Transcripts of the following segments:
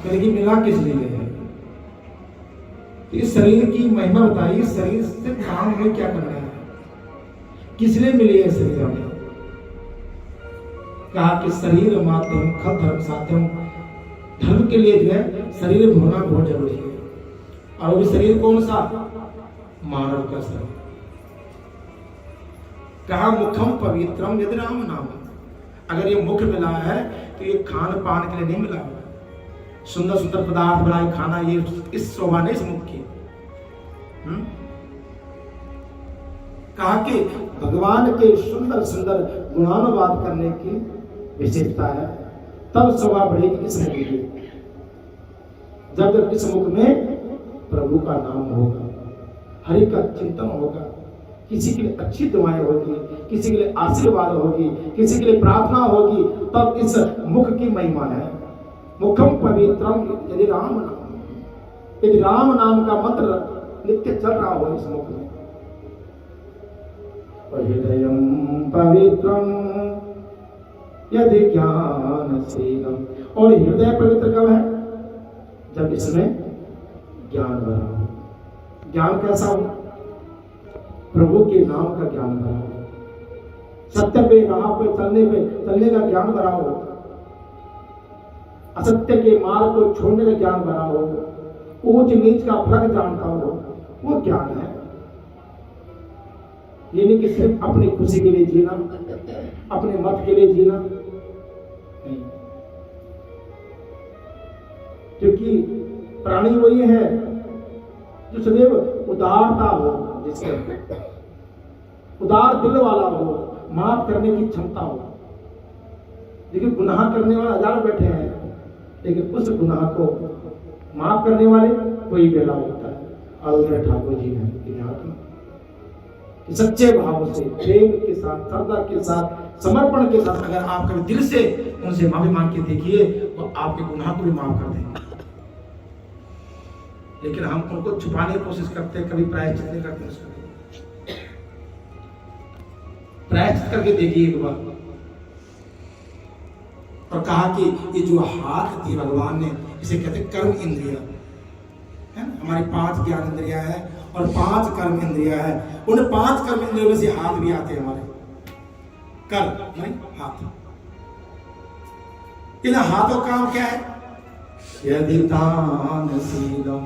लेकिन मिला किस लिए है? इस शरीर की महिमा बताइए, इस शरीर से काम में क्या करना है, किस लिए मिली है शरीर हमें? कहा कि शरीर माध्यम खत धर्म साध्यम, धर्म के लिए जो है शरीर होना बहुत जरूरी है। और वो शरीर कौन सा? मानव का शरीर। कहा मुखम पवित्रम यदि राम नाम। अगर ये मुख मिला है तो ये खान पान के लिए नहीं मिला, सुंदर सुंदर पदार्थ बनाए खाना, ये इस शोभा नहीं इस मुख की। कहा कि भगवान के सुंदर सुंदर गुणानुवाद करने की विशेषता है, तब शोभा बढ़ेगी इस मुख की। जब इस मुख में प्रभु का नाम होगा, हरि का चिंतन होगा, किसी के लिए अच्छी दुआएं होगी, किसी के लिए आशीर्वाद होगी, किसी के लिए प्रार्थना होगी, तब इस मुख की महिमा है। मुखम पवित्रम यदि राम नाम, यदि राम नाम का मंत्र नित्य चल रहा हो इस मुख में। हृदयम पवित्रम यदि ज्ञानशीलम, और हृदय पवित्र कब है? जब इसमें ज्ञान भरा हो। ज्ञान कैसा हो? प्रभु के नाम का ज्ञान भरा हो, सत्य पे राह पे चलने का ज्ञान भरा हो, असत्य के मार्ग को छोड़ने का ज्ञान भरा हो, ऊंच नीच का फर्क जानता हो, वो ज्ञान है। ये नहीं कि सिर्फ अपनी खुशी के लिए जीना, अपने मत के लिए जीना नहीं, क्योंकि प्राणी वही है जो सदैव उदारता हो, जिसके उदार दिल वाला हो, माफ करने की क्षमता हो। लेकिन गुनाह करने वाले हजारों बैठे हैं, लेकिन उस गुनाह को माफ करने वाले कोई बेला होता है। और उधर ठाकुर जी हैं कि सच्चे भाव से, प्रेम के साथ, श्रद्धा के साथ, समर्पण के साथ अगर आप कभी दिल से उनसे माफी मांग के देखिए तो आपके गुनाह को भी माफ कर देंगे। लेकिन हम उनको छुपाने की कोशिश करते हैं, कभी प्रायश्चित नहीं करते उसका। प्रायश्चित करके देखिए एक बार। और कहा कि ये जो हाथ थी भगवान ने, इसे कहते कर्म इंद्रिया है ना। हमारी 5 ज्ञान इंद्रिया है और 5 कर्म इंद्रिया है। उन 5 कर्म इंद्रियों में से हाथ भी आते हैं हमारे। कर्म नहीं, हाथ। इन हाथों का काम क्या है? यदि दानशीलम।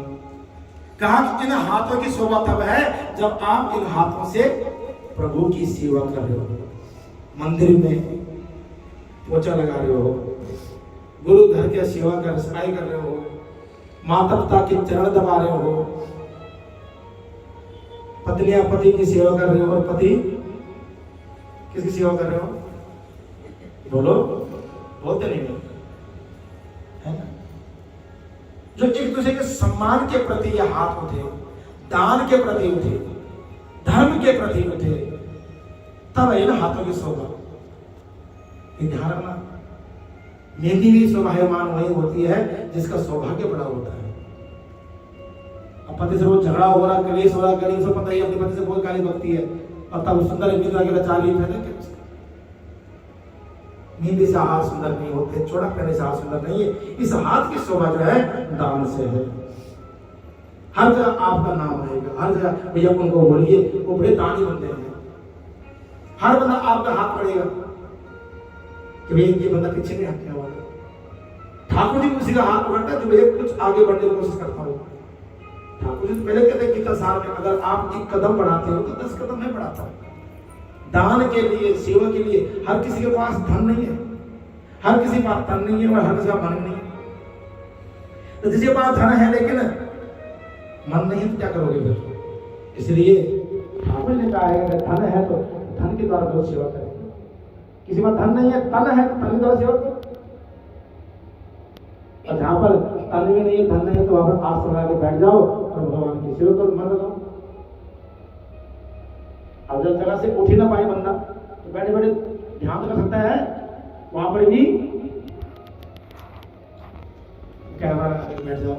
कहा कि इन हाथों की शोभा तब है जब आप इन हाथों से प्रभु की सेवा कर रहे हो, मंदिर में पोछा लगा रहे हो, गुरु घर के सेवा कर सफाई कर रहे हो, माता पिता के चरण दबा रहे हो, पत्नियां पति की सेवा कर रहे हो, और पति किसकी सेवा कर रहे हो? बोलो, बोलते नहीं हो, है ना। जो एक दूसरे के सम्मान के प्रति ये हाथ उठे, दान के प्रति उठे, धर्म के प्रति उठे, तब है ना हाथों की शोभा। ध्यान रखना, मेरी भी शोभायमान वही होती है जिसका सौभाग्य बड़ा होता है। अब पति से वो झगड़ा हो रहा, कलेश हो रहा, कलेश हो, पता ही अपने पति से बहुत गाली बकती है, और तब सुंदर मित्र के रचा ली है। नींद से हाथ सुंदर नहीं होते, चौड़ा करने से हाथ सुंदर नहीं है। इस हाथ की शोभा जो है दान से है। हर जगह आपका नाम रहेगा, हर जगह भैया उनको बोलिए, वो बड़े दानी बनते हैं। हर बंदा आपका हाथ पड़ेगा कि भैया ये बंदा पीछे नहीं हटने वाला। ठाकुर जी उसी का हाथ पकड़ता है जो भैया कुछ आगे बढ़ने की कोशिश करता हो। ठाकुर जी पहले कहते हैं कि 10 साल में अगर आप 1 कदम बढ़ाते हो तो 10 कदम नहीं बढ़ाता। दान के लिए, सेवा के लिए हर किसी के पास धन नहीं है, हर किसी के पास धन नहीं है, और हर किसी का मन नहीं है। तो जिसके पास धन है लेकिन मन नहीं है तो क्या करोगे फिर? इसलिए ठाकुर ने कहा है कि धन है तो धन के द्वारा बहुत सेवा करेंगे। किसी का धन नहीं है, तन है तो तन के द्वारा सेवा करो। और जहां पर तन में नहीं है, धन नहीं है, तो वहां पर आस लगा के बैठ जाओ और भगवान की सेवा करो, मन लगाओ। अब जब जगह से उठ ही ना पाए बंदा तो बैठे बैठे ध्यान तो कर सकता है, वहां पर भी कैमरा बैठ जाओ,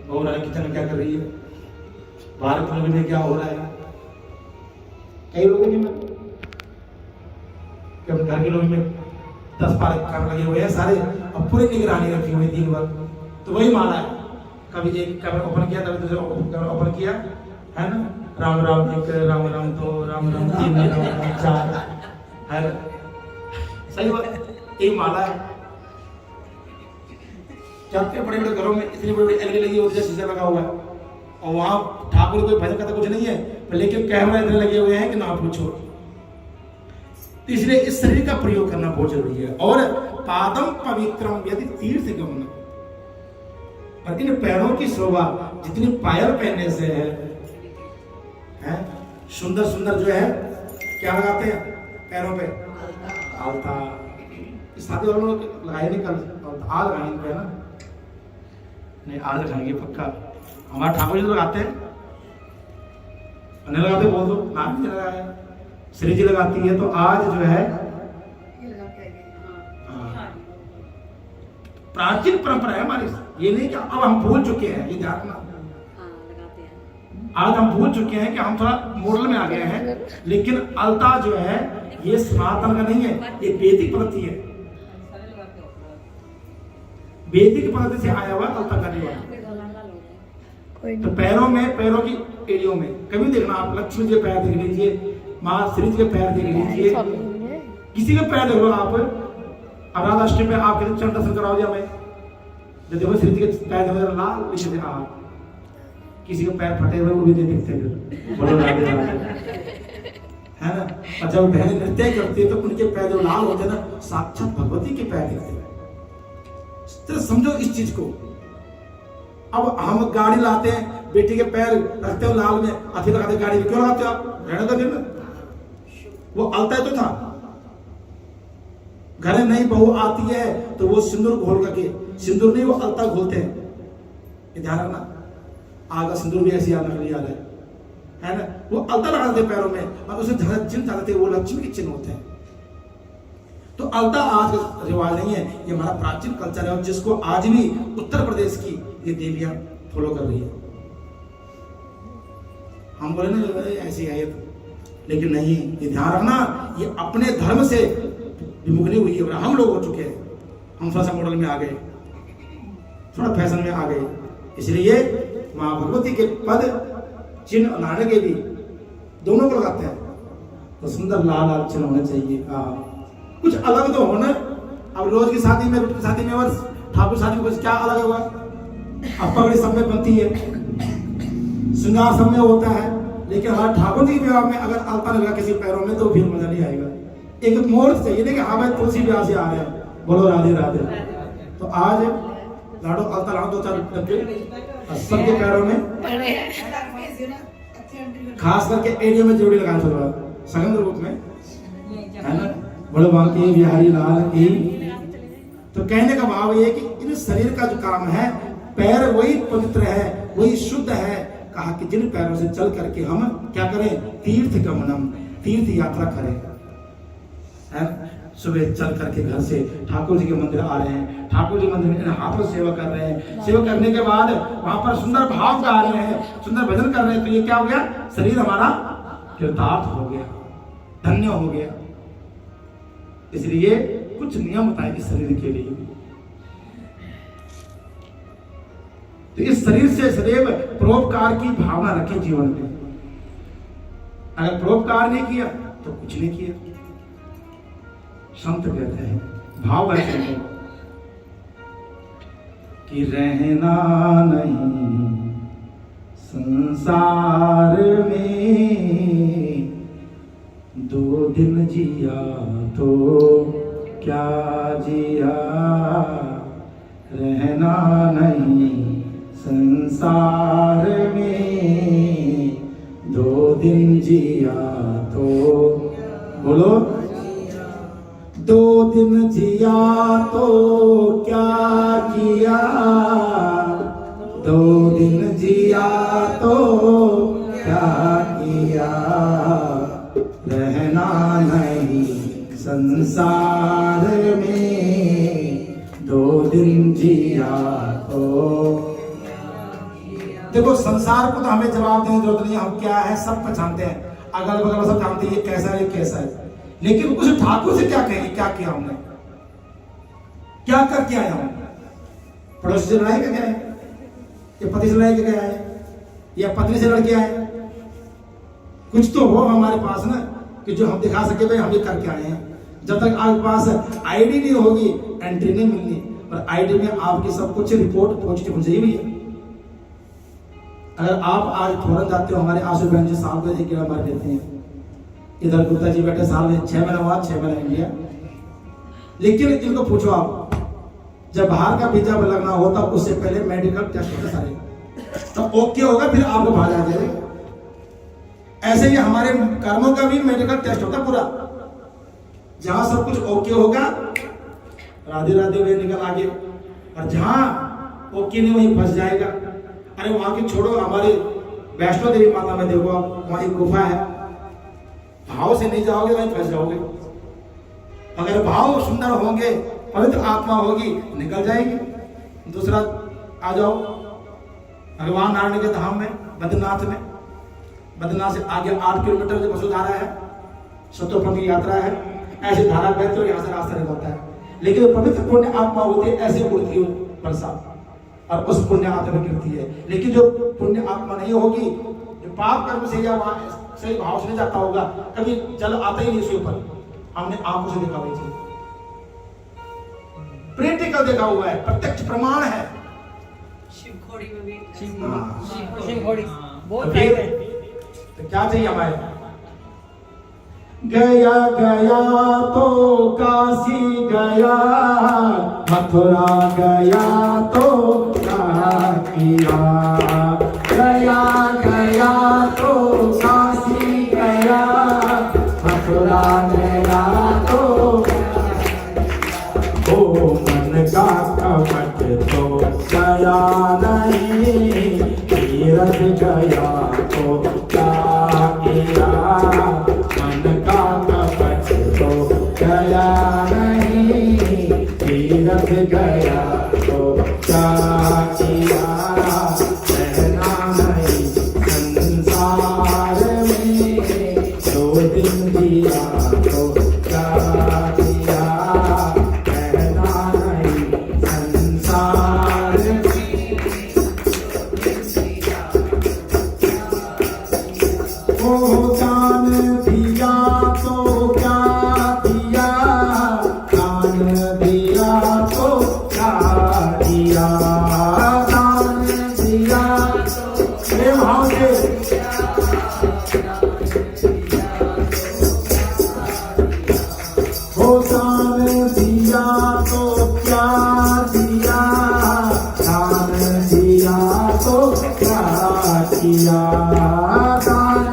बहू रानी किचन में क्या कर रही है, बाहर की में क्या हो रहा है। कई लोग घर के लोग में 10 पारे काम लगे हुए हैं सारे, अब पूरी निगरानी रखी हुई दिन भर। तो वही माला है, कभी एक कैमरा ओपन किया, कभी दूसरा कैमरा ओपन किया, है ना, राम राम 1, राम राम 2, राम राम 3, राम राम 4, है ना, सही बात, एक माला है। जाते बड़े बड़े घरों में इतनी बड़ी बड़ी एलईडी लगी होती है, शीशा लगा हुआ है, और वहां ठाकुर कोई भजन करता कुछ नहीं है, लेकिन कैमरा इतने लगे हुए हैं कि ना पूछो। इसलिए इस शरीर का प्रयोग करना बहुत जरूरी है। और पादम पवित्रम यदि तीर्थ गमन, और इन पैरों की शोभा जितनी पायल पहनने से है, सुंदर सुंदर जो है क्या लगाते हैं पैरों पे, आलता। शादी वालों ने लगाए नहीं, कल आज लगाएंगे पे ना, नहीं आज लगाएंगे पक्का। हमारे ठाकुर जी लगाते हैं, नहीं लगाते बोल दो, नाम नहीं लगाया, श्री जी लगाती है। तो आज जो है प्राचीन परंपरा है हमारी, ये नहीं कि अब हम भूल चुके हैं, ये ध्यान रखना। आज हम भूल चुके हैं कि हम थोड़ा मॉडल में आ गए हैं, लेकिन अलता जो है ये सनातन का नहीं है, ये वैदिक पद्धति है, वैदिक पद्धति से आया हुआ अलता का निवास। तो पैरों में, पैरों की एड़ियों में कभी देखना आप, लक्ष्मी जी के पैर देख लीजिए, माँ श्री जी के पैर देख लीजिए, किसी के पैर देख लो आप। अब राधाष्टमी में आप चरण दर्शन कराओ जी हमें, देखो श्री जी के पैर देखो लाल नीचे से, किसी के पैर फटे हुए वो भी नहीं दिखते, बोलो राधे राधे, है ना। और जब बहन नृत्य करती है तो उनके पैर जो लाल होते हैं ना, साक्षात भगवती के पैर दिखते हैं। तो समझो इस चीज को। अब हम गाड़ी लाते हैं, बेटी के पैर रखते हो लाल में, अथी लगाते गाड़ी में, क्यों लगाते हो आप, रहने दो फिर ना, वो अलता तो था। घर में नई बहू आती है तो वो सिंदूर घोल करके, सिंदूर नहीं वो अलता घोलते हैं, ये ध्यान रखना। आगा सिंदूर भी ऐसी याद रखनी याद है ना, वो अलता लगाते पैरों में, और उसे चिन्ह डालते, वो लक्ष्मी के चिन्ह होते हैं। तो अलता आज का रिवाज नहीं है, ये हमारा प्राचीन कल्चर है, और जिसको आज भी उत्तर प्रदेश की ये देवियां फॉलो कर रही है। हम बोले ना ऐसी है तो, लेकिन नहीं, ये ध्यान रखना, ये अपने धर्म से विमुख नहीं हुई है। हम लोग हो चुके हैं, हम थोड़ा सा मॉडल में आ गए, थोड़ा फैशन में आ गए, इसलिए माँ भगवती के पद चिन्ह लाने के भी दोनों को लगाते हैं, तो सुंदर लाल लाल चिन्ह होने चाहिए। कुछ अलग तो होना। अब रोज की शादी में, की शादी में और ठाकुर शादी में कुछ क्या अलग हुआ, अब पगड़ी सब में बनती है, श्रृंगार सब में होता है, लेकिन हमारे ठाकुर जी विवाह में अगर अलता लगा किसी पैरों में तो फिर मजा नहीं आएगा। एक मोड़ चाहिए ना कि हाँ भाई तुलसी ब्याह से आ रहे हैं, बोलो राधे राधे। तो आज लाडो अलता लाडो 2-4 डब्बे सबके पैरों में, खास करके एरिया में जोड़ी लगाना थोड़ा सगंध रूप में, है ना, बड़े बांके बिहारी लाल की। तो कहने का भाव ये कि इन शरीर का जो काम है, पैर वही पवित्र है, वही शुद्ध है। कहा कि जिन पैरों से चल करके हम क्या करें, तीर्थ गमनम, तीर्थ यात्रा करें। सुबह चल करके घर से ठाकुर जी के मंदिर आ रहे हैं, ठाकुर जी मंदिर में हाथों से सेवा कर रहे हैं, सेवा करने के बाद वहां पर सुंदर भाव गा रहे हैं, सुंदर भजन कर रहे हैं, तो ये क्या हो गया, शरीर हमारा कृतार्थ हो गया, धन्य हो गया। इसलिए कुछ नियम बताए इस शरीर के लिए। तो इस शरीर से सदैव परोपकार की भावना रखें जीवन में। अगर परोपकार नहीं किया तो कुछ नहीं किया। संत कहते हैं, भाव ऐसे हो कि रहना नहीं संसार में, 2 दिन जिया तो क्या जिया, रहना नहीं संसार में, 2 दिन जिया तो, बोलो 2 दिन जिया तो क्या किया, 2 दिन जिया तो क्या किया, रहना नहीं संसार में, 2 दिन जिया तो। देखो संसार को तो हमें जवाब देने की जरूरत नहीं है, हम क्या है सब पहचानते हैं, अगल बगल सब जानते हैं ये कैसा है, ये कैसा है, लेकिन उस ठाकुर से क्या कहेंगे, क्या किया हमने, क्या करके आया हूं? पड़ोसी से लड़ाई करके आए, या पति से लड़ाई करके आए, या पत्नी से लड़के आए? कुछ तो हो हमारे पास ना कि जो हम दिखा सके भाई हम ये करके आए हैं। जब तक आपके पास आईडी नहीं होगी, एंट्री नहीं मिलनी। और आईडी में आपकी सब कुछ रिपोर्ट पॉजिटिव हो जाएगी भैया। अगर आप आज फौरन जाते हो, हमारे आशु बहन जी साल में एक मार देते हैं, इधर गुप्ता जी बैठे साल में 6 महीना बाद 6 महीना इंडिया। लेकिन इनको पूछो आप, जब बाहर का वीजा लगना हो तब उससे पहले मेडिकल टेस्ट होते सारे, तो ओके होगा फिर आपको बाहर आ जाएगा। ऐसे ही हमारे कर्मों का भी मेडिकल टेस्ट होता पूरा, जहां सब कुछ ओके होगा राधे राधे वे निकल आगे, और जहां ओके नहीं वहीं फंस जाएगा। अरे वहां की छोड़ो, हमारे वैष्णो देवी माता में देखो आप, वहां एक गुफा है, भाव से नहीं जाओगे वहीं फंस जाओगे। अगर भाव सुंदर होंगे, पवित्र आत्मा होगी, निकल जाएगी। दूसरा आ जाओ भगवान नारायण के धाम में, बद्रीनाथ में। बद्रीनाथ से आगे 8 किलोमीटर जो वसुधारा है, शत्रुपंथ की यात्रा है, ऐसे धारा बहते हो, यहाँ से रास्ता निकलता है। लेकिन जो पवित्र पुण्य आत्मा होती है ऐसे उड़ती हो वर्षा, और उस पुण्य आत्मा में गिरती है। लेकिन जो पुण्य आत्मा नहीं होगी, जो पाप कर्म से या सही भाव से नहीं जाता होगा, कभी जल आता ही नहीं उसके ऊपर। हमने आंखों से देखा हुई चीज, प्रैक्टिकल देखा हुआ है, प्रत्यक्ष प्रमाण है। शिवखोड़ी में भी शिवखोड़ी बहुत तो क्या चाहिए हमारे? गया गया तो काशी गया, मथुरा गया तो क्या किया। गया गया तो काशी गया, मथुरा गया तो ओ मन का कपट तो गया नहीं, तीरथ गया तो क्या किया। मन का कपट तो गया नहीं, तीरथ गया तो क्या किया। रहना नहीं संसार में, 2 दिन दिया तो क्या किया। रहना नहीं संसार में, ओ दान दिया तो क्या दिया, दान दिया तो क्या दिया। दान दिया प्रेम भाव से, ओ दान दिया तो क्या दिया, दान दिया तो क्या किया। दान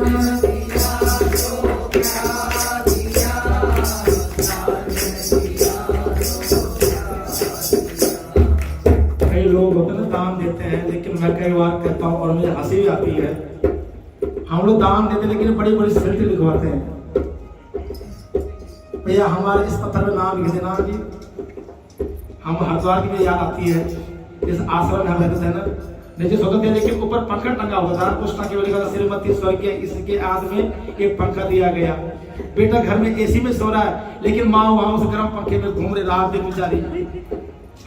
कई लोग होते हैं दान देते हैं, लेकिन मैं कई बार कहता हूँ और मुझे हंसी भी आती है, हम लोग दान देते लेकिन बड़ी बड़ी सेल्फी लिखवाते हैं। भैया हमारे इस पत्थर पे नाम लिख देना जी। हम हरिद्वार की भी याद आती है, इस आश्रम में हम रहते थे ना, नीचे सोते थे लेकिन ऊपर पंखा टंगा होता था। कुछ ना केवल श्रीमती स्वर्गीय इसके आद में एक पंखा दिया गया। बेटा घर में एसी में सो रहा है, लेकिन माँ वहां उस गर्म पंखे में घूम रही, रात दिन बेचारी।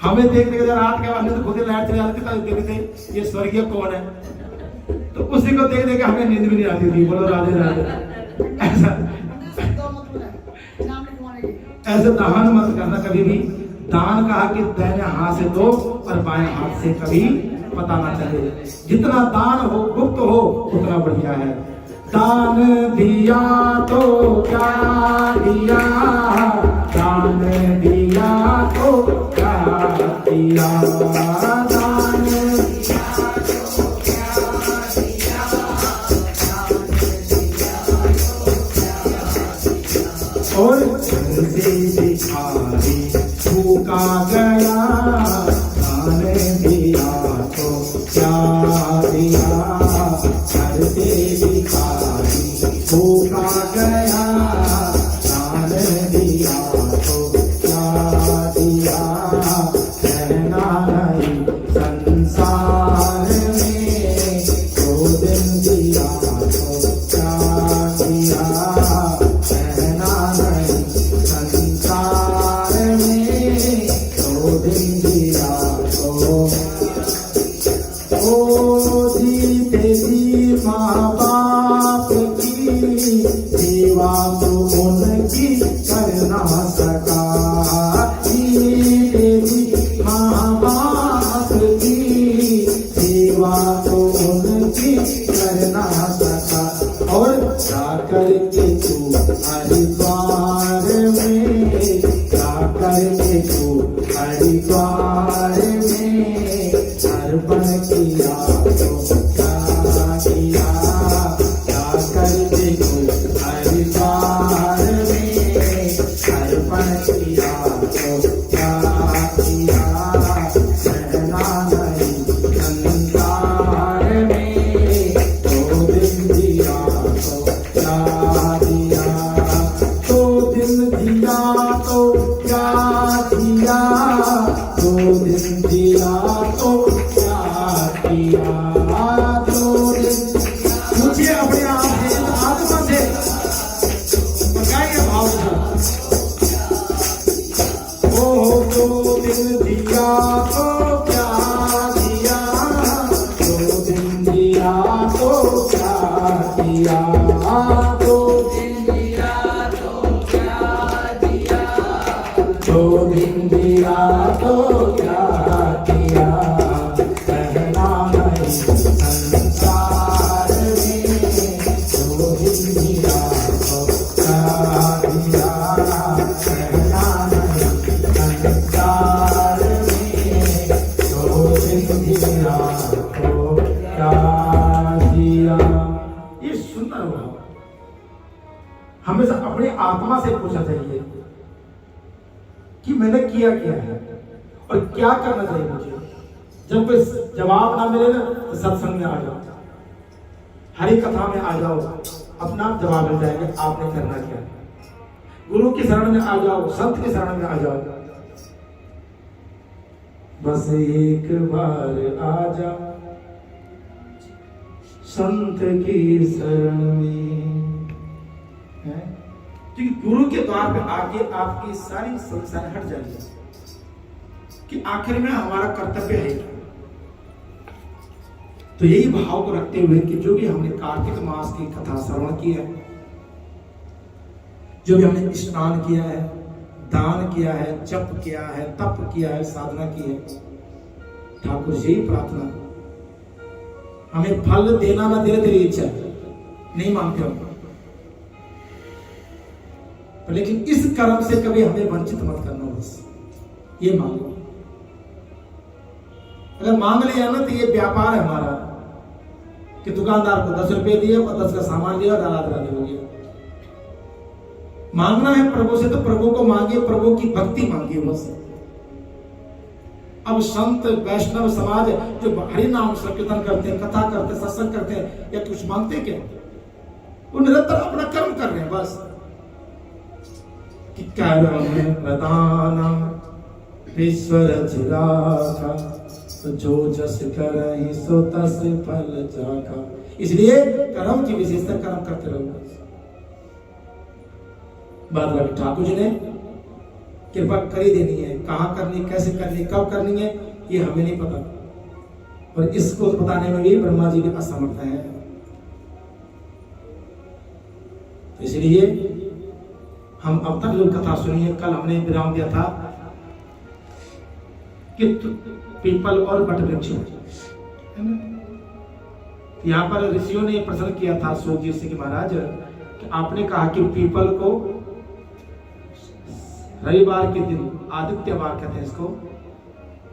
हमें देख देख रात के बाद तो खुद ही लाइट चली आती थी, देखते ये स्वर्गीय कौन है, तो उसी को देख देख हमें नींद भी नहीं आती थी। बोलो राधे राधे। ऐसे दान मत करना कभी भी। दान कहा कि दाहिने हाथ से दो और बाएं हाथ से कभी पता ना चले। जितना दान हो गुप्त हो उतना बढ़िया है। दान दिया तो क्या दिया, दान दिया तो क्या दिया। दान और से भिखारी भूखा गया, दान दिया तो क्या दिया। घर से भिखारी भूखा गया, दान दिया तो क्या दिया। रहना नहीं संसार में, 2 दिन दिया तो क्या दिया। रहना नहीं संसार में, 2 अर्पण किया तो क्या किया, क्या कर देखो हरिद्वार में, अर्पण किया तो क्या किया, रहना नहीं संसार में, 2 दिन दिया तो क्या दिया, 2 दिन दिया तो क्या दिया, 2 दिन दिया तो क्या किया, 2 दिन पूछिए अपने आप से, आत्मा से बताइए भाव से। ओ 2 दिन दिया तो क्या दिया, 2 दिन दिया तो क्या किया, 2 दिन दिया तो क्या दिया, 2 दिन दिया तो क्या किया, रहना नहीं संसार में, 2 दिन दिया तो क्या दिया, रहना नहीं संसार में, 2 दिन दिया तो क्या दिया। ये सुंदर हुआ। हमेशा अपनी आत्मा से पूछना चाहिए कि मैंने किया क्या है और क्या करना चाहिए मुझे। जब कोई जवाब ना मिले ना तो सत्संग में आ जाओ, हरि कथा में आ जाओ, अपना जवाब मिल जाएगा आपने करना क्या है। गुरु की शरण में आ जाओ, संत की शरण में आ जाओ। बस एक बार आ जा संत की शरण में, है? क्योंकि गुरु के द्वार पे आके आपकी सारी संसार हट जाएगी कि आखिर में हमारा कर्तव्य है क्या। तो यही भाव को रखते हुए कि जो भी हमने कार्तिक मास की कथा श्रवण की है, जो भी हमने स्नान किया है, दान किया है, जप किया है, तप किया है, साधना की है, ठाकुर जी प्रार्थना हमें फल देना ना देना तेरी इच्छा नहीं मांगते हम, लेकिन इस कर्म से कभी हमें वंचित मत करना, बस ये मांगो। अगर मांग लिया ना तो ये व्यापार है हमारा कि दुकानदार को 10 रुपए दिए और 10 का सामान दिया और रात रात हो गया। मांगना है प्रभु से तो प्रभु को मांगिए, प्रभु की भक्ति मांगिए बस। अब संत वैष्णव समाज जो हरि नाम संकीर्तन करते हैं, कथा करते हैं, सत्संग करते हैं, या कुछ मांगते क्या? वो निरंतर अपना कर्म कर रहे हैं बस। कि कर्म प्रदाना ईश्वर चिरागा, जो जस करहि सो तस फल जागा। इसलिए कर्म की विशेषता कर्म करते रहो। बात ठाकुर जी ने कृपा करी देनी है, कहाँ करनी, कैसे करनी, कब करनी है, ये हमें नहीं पता, और इसको बताने में भी ब्रह्मा जी भी असमर्थ हैं। तो इसलिए हम अब तक जो कथा सुनी है, कल हमने विराम दिया था कि पीपल और बट वृक्ष है ना। यहाँ पर ऋषियों ने प्रश्न किया था सोजी सिंह महाराज कि आपने कहा कि पीपल को रविवार के दिन, आदित्यवार कहते हैं इसको,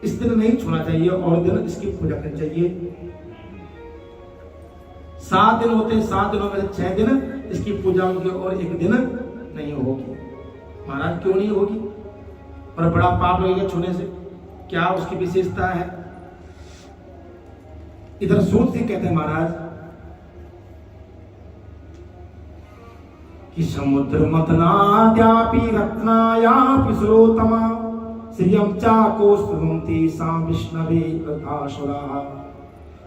इस दिन नहीं छूना चाहिए और दिन इसकी पूजा करनी चाहिए। 7 दिन होते हैं, 7 दिनों में 6 दिन इसकी पूजा होगी और 1 दिन नहीं होगी। महाराज क्यों नहीं होगी और बड़ा पाप लगेगा छूने से, क्या उसकी विशेषता है? इधर सूत सिंह कहते हैं महाराज कि समुद्र मथनाद्यापि रत्नायापि सुरोतमा श्रियं चाकोस्पृहन्ति सां विष्णवे प्रकाशुराः।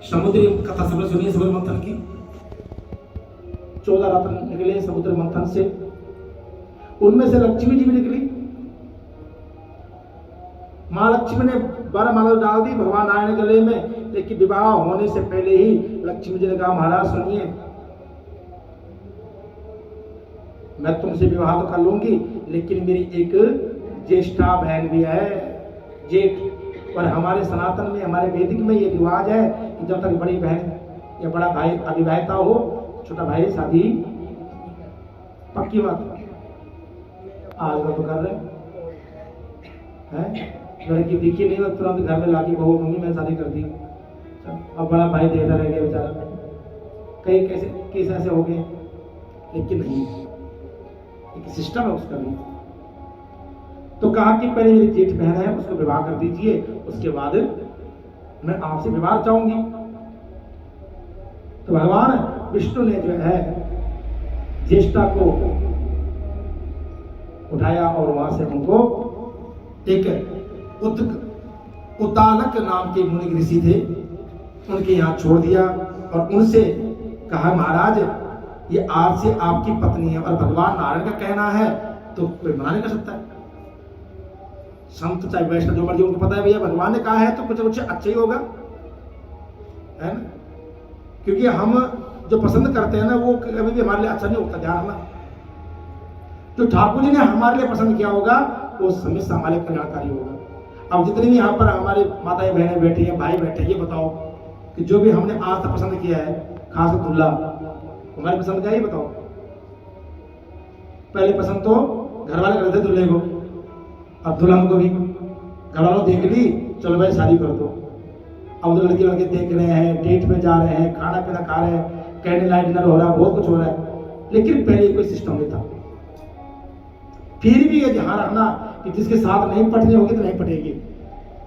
समुद्री कथा सब सुनिए, समुद्र मंथन की 14 रत्न निकले समुद्र मंथन से, उनमें से लक्ष्मी जी भी निकली। माँ लक्ष्मी ने 12 माला डाल दी भगवान नारायण गले में, लेकिन विवाह होने से पहले ही लक्ष्मी जी ने कहा महाराज सुनिए, मैं तुमसे विवाह तो कर लूंगी, लेकिन मेरी एक ज्येष्ठा बहन भी है, जेठ। और हमारे सनातन में, हमारे वैदिक में ये रिवाज है कि जब तक बड़ी बहन या बड़ा भाई अविवाहिता हो, छोटा भाई शादी पक्की बात। आज तो कर रहे हैं, लड़की दिखी नहीं और तुरंत घर में लाके बहू मम्मी मैंने शादी कर दी। अब बड़ा भाई देखता रह गया बेचारा, कई कैसे केस ऐसे हो गए, लेकिन नहीं, एक सिस्टम है उसका भी। तो कहा कि पहले मेरी जेठ बहन है उसको विवाह कर दीजिए, उसके बाद मैं आपसे विवाह चाहूंगी। तो भगवान विष्णु ने जो है ज्येष्ठा को उठाया और वहां से उनको एक उतालक नाम के मुनि ऋषि थे, उनके यहाँ छोड़ दिया और उनसे कहा महाराज ये आज से आपकी पत्नी है और भगवान नारायण का कहना है तो कोई मना नहीं कर सकता है। संत चाहे वैष्णव जो मर्जी, उनको पता है भैया भगवान ने कहा है तो कुछ कुछ अच्छा ही होगा, है ना। क्योंकि हम जो पसंद करते हैं ना वो कभी भी हमारे लिए अच्छा नहीं होता, ध्यान रखना। जो ठाकुर जी ने हमारे लिए पसंद किया होगा वो हमेशा हमारे लिए कल्याणकारी होगा। अब जितने भी यहाँ पर हमारे माताएं बहनें बैठी हैं, भाई बैठे, ये बताओ कि जो भी हमने आज तक पसंद किया है, खास दूल्हा हमारी पसंद का ही बताओ। पहले पसंद तो घर वाले करते दूल्हे को, अब दुल्हन को भी घर वालों देख ली, चलो भाई शादी कर दो। अब तो लड़के लड़के देख रहे हैं, डेट पे जा रहे हैं, खाना पीना खा रहे हैं, कैंडल लाइट डिनर हो रहा है, बहुत कुछ हो रहा है, लेकिन पहले कोई सिस्टम नहीं था। फिर भी ये ध्यान रखना कि जिसके साथ नहीं पटनी होगी तो नहीं पटेगी,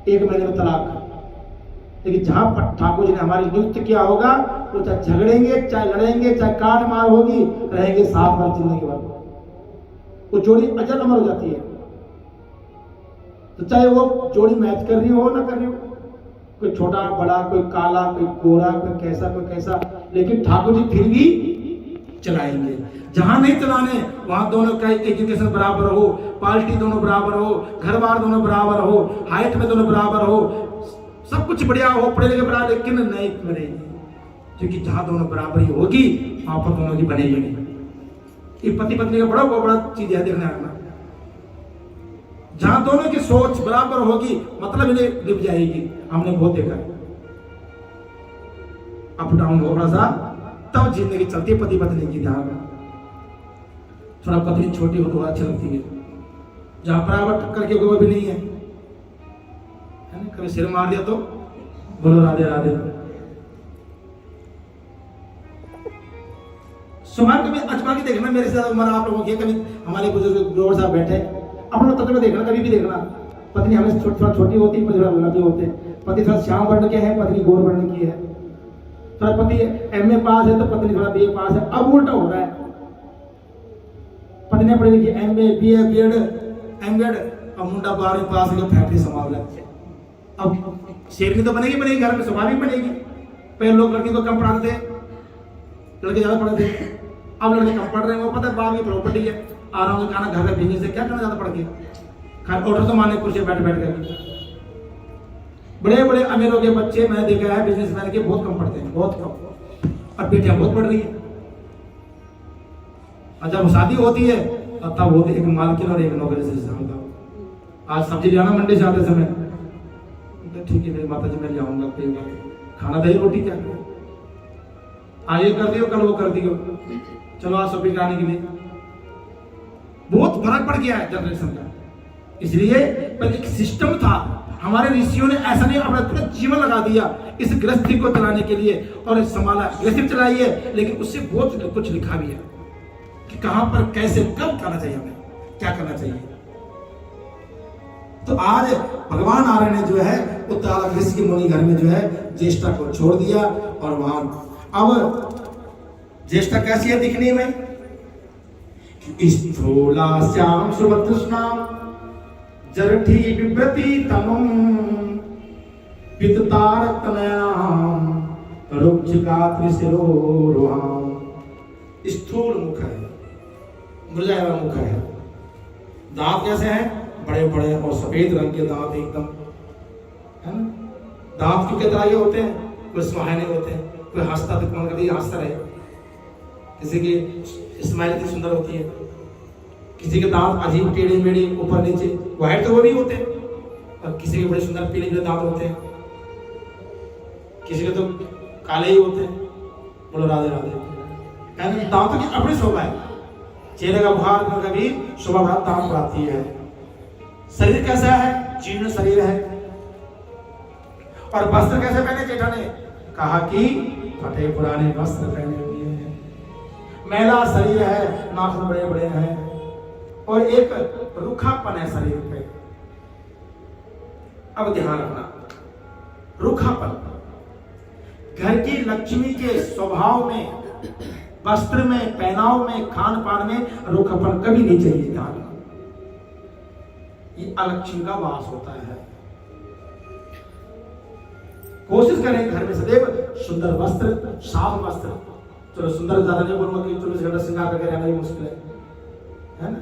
1 महीने में तलाक। लेकिन जहां ठाकुर जी ने हमारी नियुक्त किया होगा वो चाहे झगड़ेंगे, चाहे लड़ेंगे, चाहे काट मार होगी, रहेंगे साथ भर जिंदगी भर, वो जोड़ी अजर अमर हो जाती है। तो चाहे वो जोड़ी मैच कर रही हो ना कर रही हो, कोई छोटा बड़ा, कोई काला, कोई गोरा, कोई कैसा, लेकिन ठाकुर जी फिर भी चलाएंगे। जहां नहीं चलाने वहां दोनों का एजुकेशन बराबर हो, पार्टी दोनों बराबर हो, घर बार दोनों बराबर हो, हाइट में दोनों बराबर हो, सब कुछ बढ़िया हो, पढ़े लिखे बराबर, लेकिन नहीं बनेगी। क्योंकि जहां दोनों बराबरी होगी वहां पर दोनों की बनेगी नहीं। ये पति पत्नी का बड़ा चीज है, देखने रखना। जहां दोनों की सोच बराबर होगी मतलब इन्हें निभ जाएगी। हमने बहुत देखा है, अप डाउन हो थोड़ा सा, तब जिंदगी चलती है पति पत्नी की। ध्यान में थोड़ा पत्नी छोटी हो तो अच्छी लगती है, जहां बराबर टक्कर के कोई भी नहीं है, कभी सिर मार दिया तो बोलो राधे राधे। सुबह कभी अजमा के देखना, मेरे साथ उम्र आप लोगों की, कभी हमारे बुजुर्ग जोर साहब बैठे, अपना तत्व देखना, कभी भी देखना। पत्नी हमें थोड़ा छोटी होती है, पति थोड़ा लंबी होते हैं, पति थोड़ा श्याम वर्ण के है, पत्नी गोर वर्ण की है। थोड़ा पति MA पास है तो पत्नी थोड़ा BA पास है। अब उल्टा हो रहा है, पत्नी पढ़ी लिखी MA BA BEd MWed, अब मुंडा 12वीं पास है, फैक्ट्री संभाल रहा है। अब शेरनी तो बनेगी घर में, स्वाभाविक बनेगी। पहले लोग लड़की को कम पढ़ाते थे, लड़के ज्यादा पढ़ते थे, अब लड़के कम पढ़ रहे हैं। वो पता है बाप की प्रॉपर्टी है, आराम से खाना, घर का बिजनेस है, क्या करना ज्यादा पढ़ के, खाना ऑर्डर तो माने कुर्सी बैठ कर। बड़े बड़े अमीरों के बच्चे मैंने देखा है, बिजनेसमैन के बहुत कम पढ़ते हैं, बहुत कम। अब बेटियां बहुत पढ़ रही है, और जब शादी होती है तब होती एक मालकिन और एक नौकरी से होता। आज सब्जी ले आना मंडी से आते समय, ठीक है मेरी माता जी मैं जाऊंगा, खाना दही रोटी क्या करें, आज ये कर दियो कल वो कर दियो, चलो आज शॉपिंग कराने के लिए। बहुत फर्क पड़ गया है जनरेशन का। इसलिए पहले एक सिस्टम था, हमारे ऋषियों ने ऐसा नहीं अपना पूरा जीवन लगा दिया इस गृहस्थी को चलाने के लिए, और संभाला, गृहस्थी चलाई है, लेकिन उससे बहुत कुछ लिखा भी है कि कहां पर कैसे कब करना चाहिए, हमें क्या करना चाहिए। तो आज भगवान नारायण ने जो है उत्तालक ऋषि के मुनि घर में जो है ज्येष्ठा को छोड़ दिया, और वहां अब ज्येष्ठा कैसी है दिखने में, स्थूला श्याम सुभद्रष्णा जरठी विव्रति तनुम पिततार तनयाम रुक्षिका त्रिशिरोरुहाम। स्थूल मुख है, मृजा मुख है, दांत कैसे हैं, बड़े बड़े और सफेद रंग के दांत एकदम, है ना। दांत क्यों तरह के होते हैं, कोई सुहाने होते हैं, कोई हंसता तो कौन कभी हंसता रहे, किसी की स्माइल इतनी सुंदर होती है, किसी के दांत अजीब टेढ़े मेढ़े ऊपर नीचे, व्हाइट तो वो भी होते हैं, और किसी के बड़े सुंदर पीले पीले दांत होते हैं, किसी के तो काले ही होते हैं। बोलो राधे राधे। दांतों की अपनी शोभा है, चेहरे का बुखार कभी शोभा बढ़ा दांत बढ़ाती है। शरीर कैसा है, जीर्ण शरीर है। और वस्त्र कैसे पहने जेठा ने? कहा कि फटे पुराने वस्त्र पहने हुए हैं, मैला शरीर है, नाखून बड़े बड़े हैं और एक रूखापन है शरीर पे। अब ध्यान रखना, रूखापन घर की लक्ष्मी के स्वभाव में, वस्त्र में, पहनाव में, खान पान में रूखापन कभी नहीं चाहिए। ध्यान रखना, ये अलक्ष्मी का वास होता है। कोशिश करें घर में सदैव सुंदर वस्त्र, साफ वस्त्र। चलो सुंदर ज्यादा नहीं बोलूंगा कि 24 घंटा श्रृंगार करके रहना ही मुश्किल है ना?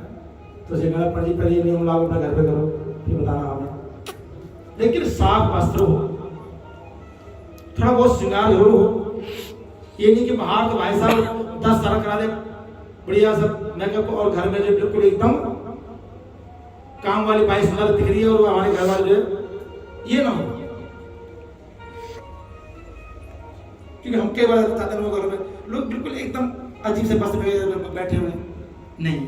तो श्रृंगार पहले नियम लागू अपने घर पे करो, फिर बताना हमें। लेकिन साफ वस्त्र हो, थोड़ा बहुत श्रृंगार जरूर हो। ये नहीं कि बाहर तो भाई साहब 10 साल करा दे बढ़िया सब मेकअप, और घर में जो बिल्कुल एकदम काम वाली बाई सुंदर दिख रही है और हमारे घर वाले जो है, ये ना हो। क्योंकि हम कई बार चाहते हैं घर में लोग बिल्कुल एकदम अजीब से वस्त्र में बैठे हुए नहीं,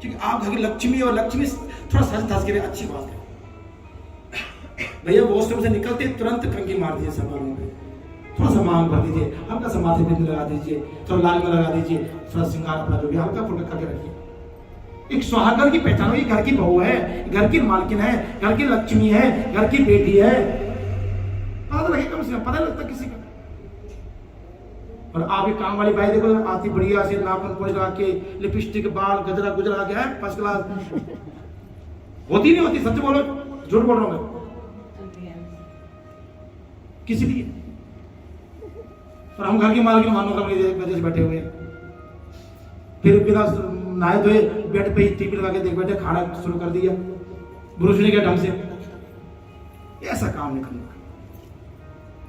क्योंकि आप घर की लक्ष्मी, और लक्ष्मी थोड़ा सज धज के अच्छी बात है। भैया वॉशरूम से निकलते तुरंत कंघी मार दीजिए सब बालों पे, थोड़ा सा मांग भर दीजिए, हल्का सा माथे पे लगा दीजिए, थोड़ा लाल में लगा दीजिए, थोड़ा श्रृंगार अपना जो भी हल्का फुल्का करके रखिए। एक सुहागन की पहचान होगी, घर की बहू है, घर की मालकिन है, घर की लक्ष्मी है, घर की बेटी है, पता लगे कम से कम, पता लगता किसी का। और आप एक काम वाली भाई देखो, आती बढ़िया से नाखून पोंछ लगा के, लिपस्टिक, बाल, गजरा गुजरा के है फर्स्ट क्लास। होती नहीं होती? सच बोलो, झूठ बोल रहा हूं मैं? किसी भी। और हम घर की मालकिन मानो का वजह से बैठे हुए हैं, फिर बिना नहाए धोए बेड पे ही टीवी लगा के देख बैठे, खाना शुरू कर दिया, ब्रुश नहीं किया ढंग से। ऐसा काम नहीं करना।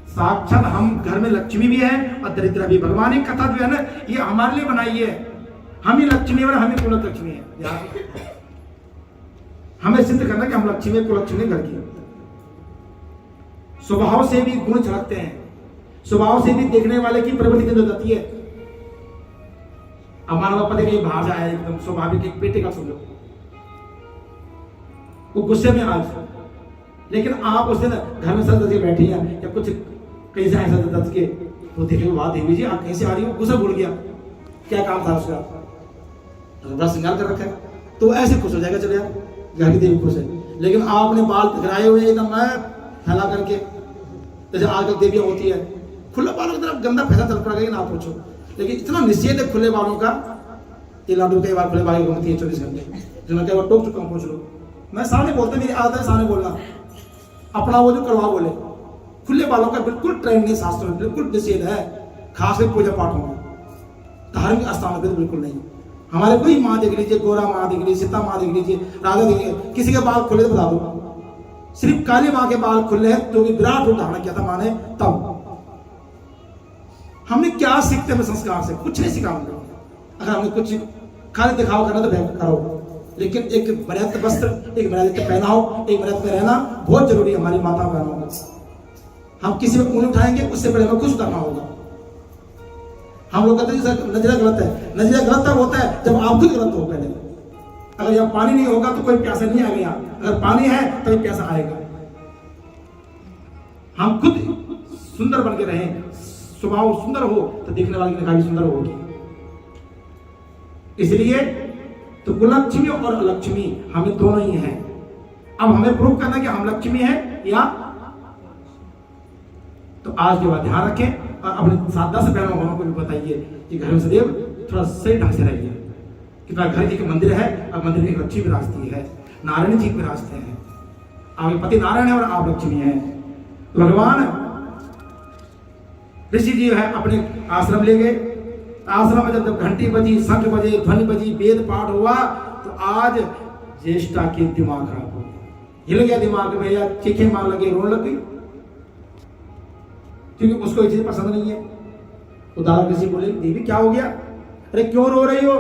साक्षात हम घर में लक्ष्मी भी है और दरिद्र भी। भगवान की कथा जो है ना, ये हमारे लिए बनाई है। हम ही लक्ष्मी और हम ही कुल लक्ष्मी है। हमें सिद्ध करना कि हम लक्ष्मी, कुल लक्ष्मी घर की। स्वभाव से भी गुण झलकते हैं, स्वभाव से भी देखने वाले की प्रवृत्ति हो जाती है। अब मानव पति कहीं बाहर जाए, एकदम स्वाभाविक एक बेटे का समझो, वो गुस्से में आज, लेकिन आप उस दिन घर में सज के बैठी हैं या कुछ कहीं से ऐसा दस के वो देखे, बात देवी जी आप कहीं से आ रही हो, गुस्सा भूल गया क्या काम था उसका, बड़ा श्रृंगार कर रखा है, तो ऐसे खुश हो जाएगा, चले यार घर की देवी खुश है। लेकिन आपने बाल गिराए हुए एकदम फैला करके, जैसे आजकल देवियां होती है, खुले बालों की तरफ गंदा फैला चल पड़ा ना पूछो। लेकिन इतना निषेध है खुले बालों का, ये लाडू कई बार खुले बाल घूमती है 24 घंटे, जो मैं कई बार टोक चुका हूँ, पूछ लो। मैं सामने बोलता, मेरी आदत है सामने बोलना, अपना वो जो करवा बोले। खुले बालों का बिल्कुल ट्रेंड नहीं, शास्त्रों में बिल्कुल निषेध है, खासकर पूजा पाठों में, धार्मिक स्थानों पर बिल्कुल नहीं। हमारे कोई माँ देख लीजिए, गोरा माँ देख लीजिए, सीता माँ देख लीजिए, राधा देख लीजिए, किसी के बाल खुले तो बता दो। सिर्फ काली माँ के बाल खुले हैं, जो कि विराट रूप धारण किया था माँ ने, तब हमने क्या सीखते हैं संस्कार से? कुछ नहीं सीखा हमने। अगर हमने कुछ खाली दिखावा करना तो करो, लेकिन एक मर्यादित वस्त्र, एक मर्यादित पहनाव, एक मर्यादित में रहना बहुत जरूरी है हमारी माता बहनों का। हम किसी में उंगली उठाएंगे, उससे पहले हमें खुश करना होगा। हम लोग कहते हैं नजरिया गलत है, नजरिया गलत तब होता है जब आप खुद गलत हो। पहले अगर यहाँ पानी नहीं होगा तो कोई प्यासा नहीं आएगा, यहाँ अगर पानी है तभी प्यासा आएगा। हम खुद सुंदर बन के रहें, स्वभाव सुंदर हो तो देखने वाले की निगाह भी सुंदर होगी। इसलिए तो कुलक्ष्मी और अलक्ष्मी हमें दोनों ही हैं। अब हमें प्रूव करना कि हम लक्ष्मी हैं या, तो आज के बाद ध्यान रखें और अपने 7-10 बहनों को भी बताइए कि घर में सदैव थोड़ा सही ढंग से रहिए। कि घर एक मंदिर है और मंदिर में एक लक्ष्मी विराजती है, नारायण जी विराजते हैं। आपके पति नारायण है और आप लक्ष्मी हैं। तो भगवान ऋषि जी है अपने आश्रम ले गए। आश्रम में जब घंटी बजी, शंख बजे, ध्वनि बजी, वेद पाठ हुआ, तो आज ज्येष्ठा के दिमाग खराब हो गया, हिल गया दिमाग में, या चीखें मार लगे, रोने लग गई, क्योंकि उसको ये चीज पसंद नहीं है। तो दादा ऋषि बोले, देवी क्या हो गया? अरे क्यों रो रही हो?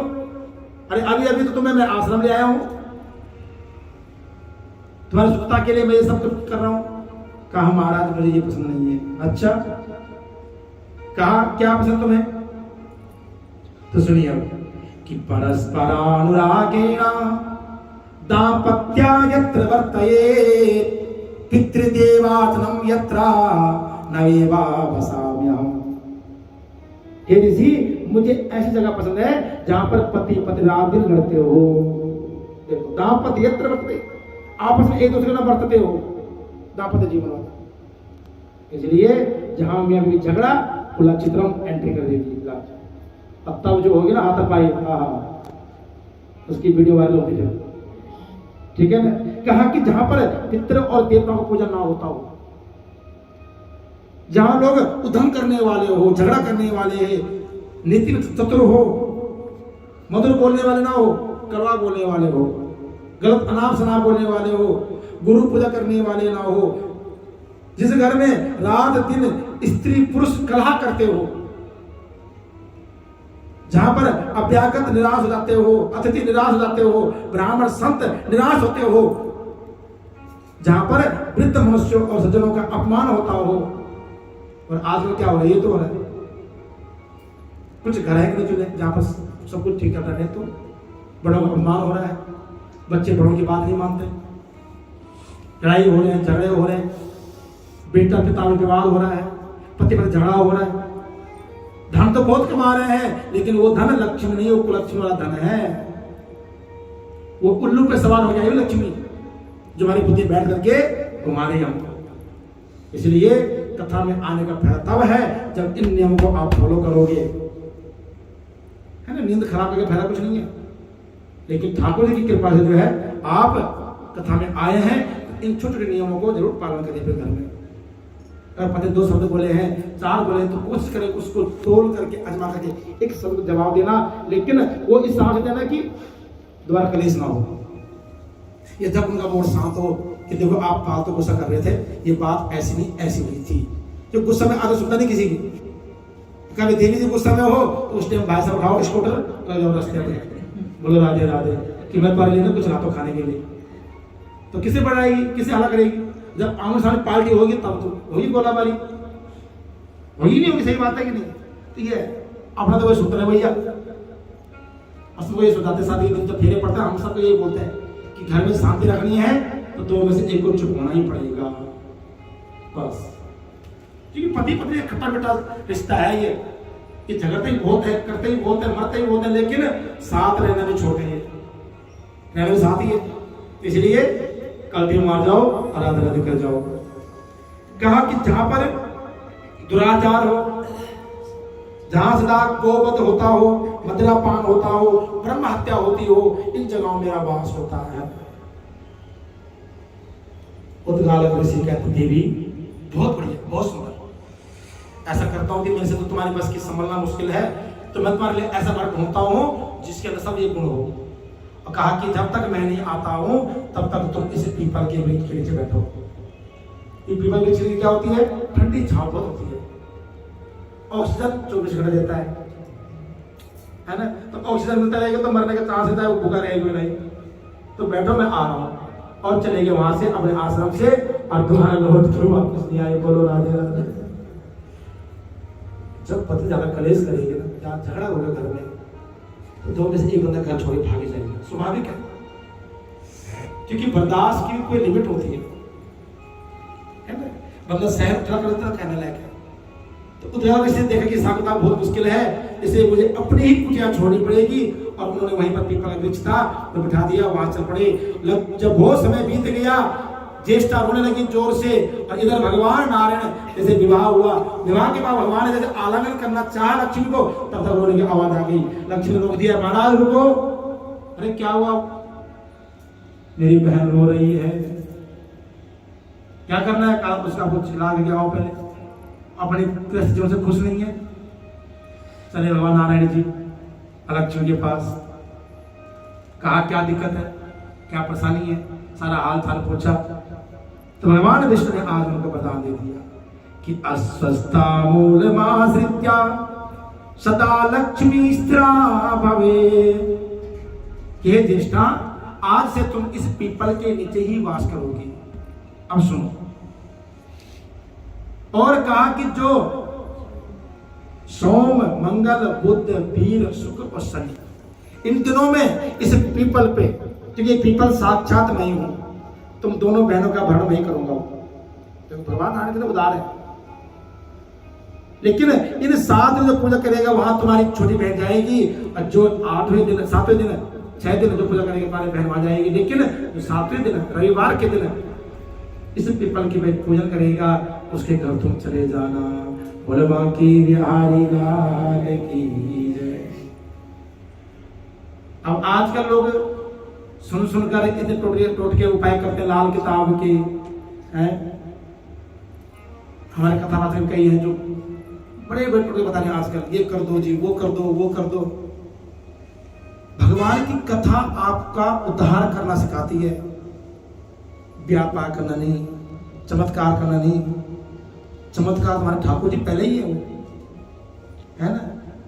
अरे अभी अभी तो तुम्हें मैं आश्रम ले आया हूं, तुम्हारी सुखता के लिए मैं ये सब कुछ कर रहा हूं। कहा महाराज मुझे ये पसंद नहीं है। अच्छा, कहा क्या पसंद तुम्हें? तो सुनिए कि परस्परानुरागेण दाम्पत्यायत्र वर्तयेत् पितृदेवाचनम यत्रा नवेवा वसाम्यहम्। हे ऋषि, मुझे ऐसी जगह पसंद है जहां पर पति पत्नी रात दिन लड़ते हो। देखो, दाम्पत्य यत्र वर्तते, आपस में एक दूसरे को बरतते हो, दाम्पत्य जीवन होता है। इसलिए जहां में अभी झगड़ा खुला चित्रम एंट्री कर देती है। अब तब जो होगी ना हाथापाई, उसकी वीडियो वायरल होती है, ठीक है ना। कहा कि जहां पर पितृ और देवताओं का पूजन ना होता हो, जहां लोग उधम करने वाले हो, झगड़ा करने वाले, नीति में चतुर हो, मधुर बोलने वाले ना हो, कड़वा बोलने वाले हो, गलत अनाप शनाप बोलने वाले हो, गुरु पूजा करने वाले ना हो, जिस घर में रात दिन स्त्री पुरुष कलह करते हो, जहां पर अभ्यागत निराश हो जाते हो, अतिथि निराश हो जाते हो, ब्राह्मण संत निराश होते हो, जहां पर वृद्ध मनुष्यों और सज्जनों का अपमान होता हो। और आजकल क्या हो रहा है, ये तो हो रहा है। कुछ घर है कि नहीं चुने जहां पर सब कुछ ठीक चल रहा है, तो बड़ों का अपमान हो रहा है, बच्चे बड़ों की बात नहीं मानते, लड़ाई हो रहे हैं, झगड़े हो रहे हैं, बेटा पिता में विवाद हो रहा है, पति पति झगड़ा हो रहा है। धन तो बहुत कमा रहे हैं, लेकिन वो धन लक्ष्मी नहीं, वो कुलक्ष्मी वाला धन है। वो उल्लू पे सवार हो जाएगी लक्ष्मी, जो हमारी बुद्धि बैठ करके घुमा रही हमको। इसलिए कथा में आने का फायदा तब है जब इन नियमों को आप फॉलो करोगे, है ना। नींद खराब करके फायदा कुछ नहीं है, लेकिन ठाकुर जी की कृपा से जो है आप कथा में आए हैं, इन छोटे छोटे नियमों को जरूर पालन करिए अपने घर में। अगर पति 2 शब्द बोले हैं, 4 बोले, तो कोशिश करें उसको तोल करके अजमा करके एक शब्द जवाब देना, लेकिन वो इस तरह से देना कि दोबारा कलेश ना हो। ये जब उनका मूड शांत हो कि देखो आप फालतू गुस्सा कर रहे थे, ये बात ऐसी नहीं ऐसी हुई थी। जो गुस्सा में आदत सुनता नहीं किसी की, कभी देवी जी गुस्सा में हो तो उस टाइम भाई साहब उठाओ स्कूटर जाओ रास्ते में, बोलो राधे राधे कि मैं तुम्हारे लिए कुछ लाता खाने के लिए। तो किसे बढ़ाएगी, किसे हला करेगी? जब आमने सामने पार्टी होगी तब तो होगी गोलाबारी, होगी नहीं होगी, सही बात है कि नहीं? ठीक है, अपना तो वही सूत्र है भैया, असल को ये सुधाते साथ ही दिन जब फेरे पड़ते हैं हम सबको यही बोलते हैं कि घर में शांति रखनी है तो 2 में से एक को चुप होना ही पड़ेगा बस। क्योंकि पति पत्नी खट्टा मीठा रिश्ता है, ये झगड़ते ही बहुत है, करते ही बहुत है, मरते ही बहुत है, लेकिन साथ रहना भी छोड़ते हैं, रहना भी साथ ही है। इसलिए कल्टी मार जाओ और राधे राधे कर जाओ। कहा कि जहां पर दुराचार हो, जहां सदा गोवध होता हो, मदिरापान होता हो, ब्रह्म हत्या होती हो, इन जगहों मेरा वास होता है। उद्गालक ऋषि कहते देवी बहुत बढ़िया, बहुत सुंदर, ऐसा करता हूं कि मेरे से तो तुम्हारी बस की संभलना मुश्किल है, तो मैं तुम्हारे लिए ऐसा घर ढूंढता हूं जिसके अंदर सब ये गुण हो। और कहा कि जब तक मैं नहीं आता हूं तब तक तुम इस पीपल के वृक्ष के नीचे बैठो। ये पीपल वृक्ष क्या होती है? ठंडी छांव बहुत होती है, ऑक्सीजन 24 घंटे देता है ना। तो ऑक्सीजन मिलता रहेगा तो मरने का चांस रहता है, वो भूखा रहेगा नहीं। तो बैठो, मैं आ रहा हूं, और चले गए वहां से अपने आश्रम से, और तुम्हारा लौट कर वापस नहीं आए। बोलो राधे राधे। जब पति ज्यादा कलेश करेगी ना, जहाँ झगड़ा होगा घर में, तो 2 में से एक बंदा घर छोड़ भागे जाएगा, स्वाभाविक है, क्योंकि बर्दाश्त की कोई लिमिट होती है ना। बंदा सहन उठा करता कहने लायक है। तो उद्योग से देखा कि सामता बहुत मुश्किल है, इसे मुझे अपनी ही कुटिया छोड़नी पड़ेगी। और उन्होंने वहीं पर पीपल का वृक्ष था तो बिठा दिया, वहां चल पड़े। जब बहुत समय बीत गया, ज्येष्ठा रोने लगी जोर से, और इधर भगवान नारायण जैसे विवाह हुआ, विवाह के बाद भगवान ने जैसे आलिंगन करना चाहा लक्ष्मी को, तब तक रोने की आवाज आ गई। लक्ष्मी ने रोक दिया, महाराज रुको। अरे क्या हुआ? मेरी बहन रो रही है, क्या करना है? कहा उसका कुछ चिल्ला के आओ, पहले अपनी परिस्थितियों से खुश नहीं है, चले भगवान नारायण जी लक्ष्मी के पास। कहा क्या दिक्कत है, क्या परेशानी है, सारा हाल चाल पूछा। तो भगवान विष्णु ने आज उनको वरदान दे दिया कि अस्वस्था मूलमाश्रित्या सदा लक्ष्मी स्थिरा भवे। हे ज्येष्ठा, आज से तुम इस पीपल के नीचे ही वास करोगे। अब सुनो। और कहा कि जो सोम, मंगल, बुध, वीर, शुक्र और शनि, इन दिनों में इस पीपल पे, क्योंकि पीपल साक्षात मैं हूं, तुम दोनों बहनों का भरण मैं करूंगा। भगवान नारायण कितने उदार है। लेकिन इन 7 दिन जो पूजा करेगा वहां तुम्हारी छोटी बहन जाएगी, और जो 8वें दिन 7वें दिन 6 दिन जो पूजा करेगी तुम्हारी बहन वहां जाएगी। लेकिन जो 7वें दिन रविवार के दिन इस पीपल की पूजन करेगा, उसके घर तुम चले जाना। बोले बाकी बिहारी लाल की जय। अब आजकल लोग सुनकर इतने टोटके उपाय करते हैं लाल किताब के हैं। हमारे कथा वाचक में कई हैं जो बड़े बड़े टोटके बता रहे हैं आजकल, ये कर दो जी, वो कर दो, वो कर दो। भगवान की कथा आपका उद्धार करना सिखाती है, व्यापार करना नहीं, चमत्कार करना नहीं। चमत्कार तुम्हारे ठाकुर जी पहले ही है वो, है ना।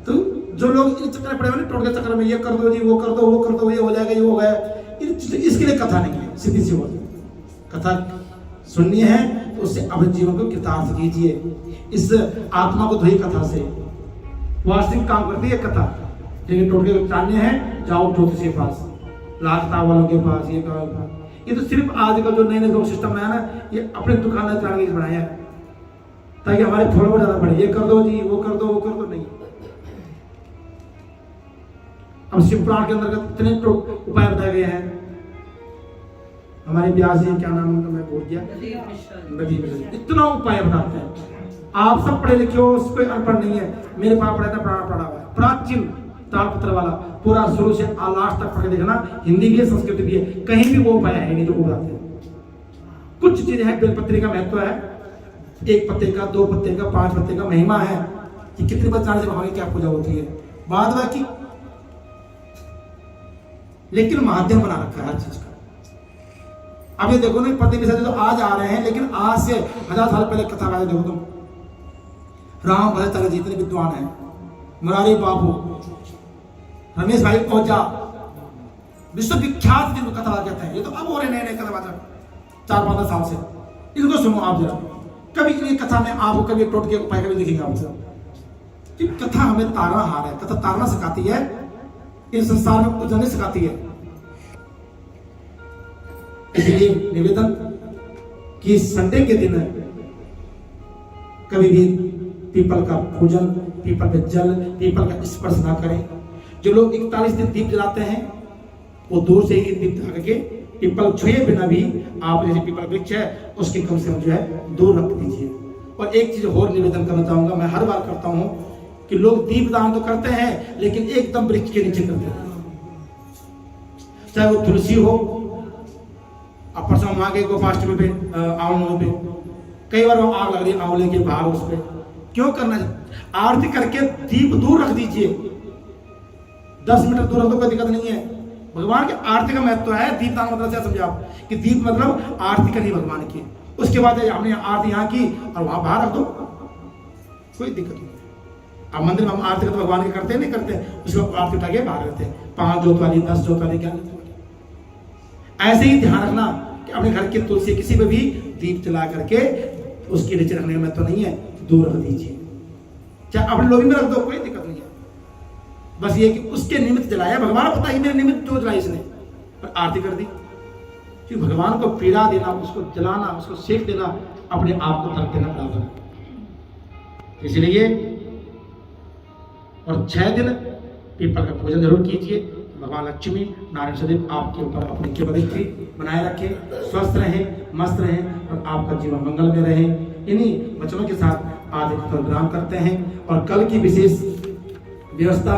तो जो लोग इन चक्कर में पड़े हुए टोटके चक्कर में, ये कर दो जी, वो कर दो, वो कर दो, ये हो जाएगा, ये हो गया, इसके लिए कथा नहीं है। सीधी सी बात, कथा सुननी है तो उससे अपने जीवन को कृतार्थ कीजिए। इस आत्मा को धोई कथा से, वास्तविक काम करती है कथा। लेकिन टोटके को जानने हैं, जाओ ज्योतिष के पास, लाखता वालों के पास, ये करो। ये तो सिर्फ आज का जो नए नए सिस्टम बनाया ना, ये अपने दुकान चलाने के बनाया है ताकि हमारे थोड़ा बहुत ज्यादा बढ़े। ये कर दो जी, वो कर दो, वो कर दो, नहीं। अब शिव पुराण के अंदर इतने उपाय बताए गए हैं। हमारे व्यास जी, क्या नाम उनका मैं भूल गया, नदीम मिश्र, इतना उपाय बताते हैं। आप सब पढ़े लिखे हो, उस पर अनपढ़ नहीं है। मेरे पास पढ़ा था, पढ़ा हुआ है, प्राचीन तालपत्र वाला, पूरा शुरू से लास्ट तक पढ़ के देखना। हिंदी भी है, संस्कृत भी है, कहीं भी वो उपाय है नहीं जो बताते हैं। कुछ चीजें हैं, बेलपत्री का महत्व है, 1 पत्ते का, 2 पत्ते का, 5 पत्ते का महिमा है कि कितने बच्चे से भगवान की क्या पूजा होती है, बाद बाकी। लेकिन माध्यम बना रखा है हर चीज का। अब ये देखो ना, पति विसर्जन तो आज आ रहे हैं, लेकिन आज से 1000 साल पहले कथा गाते देखो तुम। राम भजन जितने विद्वान हैं, मुरारी बाबू, रमेश भाई ओझा, विश्वविख्यात जिनको कथा कहते हैं, ये तो अब हो रहे नए नए कथा 4-5 साल से। इनको सुनो आप जरा, कभी इनकी कथा में आपको कभी टोटके उपाय कभी दिखेंगे आपसे। कथा हमें तारना हार है, कथा तारना सिखाती है, इस संसार में उतरने सिखाती है। इसलिए निवेदन कि संडे के दिन कभी भी पीपल का पूजन, पीपल पे जल, पीपल का स्पर्श ना करें। जो लोग 41 दिन दीप जलाते हैं वो दूर से ही दीप जला के पीपल छुए बिना भी, आप जैसे पीपल वृक्ष है उसके कम से कम जो है दूर रख दीजिए। और एक चीज और निवेदन करना चाहूंगा, मैं हर बार करता हूं कि लोग दीप दान तो करते हैं लेकिन एकदम वृक्ष के नीचे करते हैं, चाहे वो तुलसी हो। अब परसों माँ के गोपाष्टमी पे, आंवलों पे कई बार वो आग लग रही है आंवले के बाहर, उस पर क्यों करना है? आरती करके दीप दूर रख दीजिए, 10 मीटर दूर रख दो, कोई दिक्कत नहीं है। भगवान की आरती का महत्व है। दीप दान मतलब क्या समझे आप, कि दीप मतलब आरती करनी भगवान की, उसके बाद हमने आरती यहाँ की और वहां बाहर रख दो, कोई दिक्कत नहीं। अब मंदिर में हम आरती तो भगवान की करते नहीं करते, उसको आरती उठा के बाहर रहते हैं, 5 जोत वाली, 10 जोत वाली, क्या ऐसे ही ध्यान रखना कि अपने घर की तुलसी किसी पे भी दीप जला करके उसके नीचे रखने का महत्व नहीं है, दूर रख दीजिए। चाहे अपने लोभी में रख दो, कोई दिक्कत नहीं है। बस ये कि उसके निमित्त जलाया, भगवान पता ही मेरे निमित्त क्यों जलाई इसने, पर आरती कर दी। कि भगवान को पीड़ा देना, उसको जलाना, उसको सेक देना, अपने आप को तर्क देना बराबर है। इसलिए और 6 दिन पीपल का पूजन जरूर कीजिए। भगवान लक्ष्मी नारायण सदैव आपके ऊपर अपनी कृपा बनाए रखे, स्वस्थ रहें, मस्त रहें और आपका जीवन मंगल में रहे। इन्हीं वचनों के साथ आज विराम करते हैं और कल की विशेष व्यवस्था